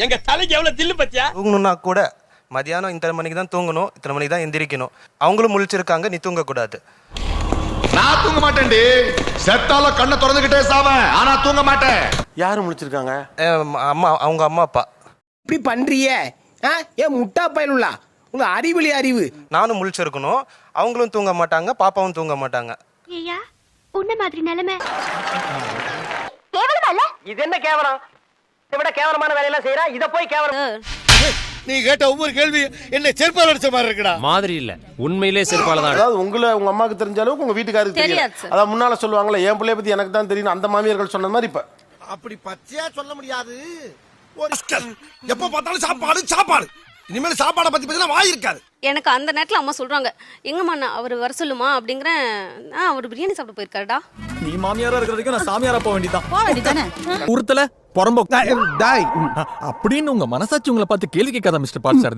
எங்க தலைக்கு எவ்வளவு தில்லு பத்தியா? தூங்கணும்னா கூட மதியானம் இத்தனை மணிக்கு தான் தூங்கணும், இத்தனை மணிக்கு தான் எந்திரிக்கணும். அவங்களும் முழிச்சிருக்காங்க, நீ தூங்கக்கூடாது. நான் தூங்க மாட்டேன்டி. செத்தால கண்ணை திறந்துகிட்டே சாவேன், ஆனா தூங்க மாட்டேன். யாரு முடிச்சிருக்காங்க? அம்மா, அவங்க அம்மா அப்பா. இப்படி பண்றியே ஏன் முட்டா பயலுள்ளா? உங்க அறிவுலி அறிவு. நானும் முழிச்சிருக்கணும், அவங்களும் தூங்க மாட்டாங்க, பாப்பாவும் தூங்க மாட்டாங்க. ஐயா உன்ன மாதிரி நிலைமை இது என்ன கேவலம்? இதை விட கேவலமான வேலையெல்லாம் செய்யறா, இத போய் கேவலம். நீ கேட்ட ஒவ்வொரு கேள்வி என்ன செருப்பால் அடிச்ச மாதிரி இருக்குடா. மாதிரி இல்ல, உண்மையிலே செருப்பால தான். அதாவது உங்க அம்மாக்கு தெரிஞ்ச அளவுக்கு உங்க வீட்டுக்காருக்கு தெரியாது. அதான் முன்னால சொல்லுவாங்களே, என் பிள்ளைய பத்தி எனக்கு தான் தெரியும், அந்த மாமியார்கள் சொன்ன மாதிரி. இப்ப அப்படி பச்சையா சொல்ல முடியாது. ஒரு எப்ப பார்த்தாலும் சாப்பாடு சாப்பாடு. இனிமேல் சாப்பாடை பத்தி பத்தினா வாய் இருக்காது. எனக்கு அந்த நேரத்துல அம்மா சொல்றாங்க, எங்கம்மா நான் அவர் வர சொல்லுமா அப்படிங்கிற. அவர் பிரியாணி சாப்பிட போயிருக்காருடா. நீ மாமியாரா இருக்கிற வரைக்கும் நான் சாமியாரா போக வேண்டியதான். உருத்தல பொறம்போக்கு அப்படின்னு உங்க மனசாட்சி உங்களை பார்த்து கேள்வி கேட்காத மிஸ்டர் பாட்சாரதி.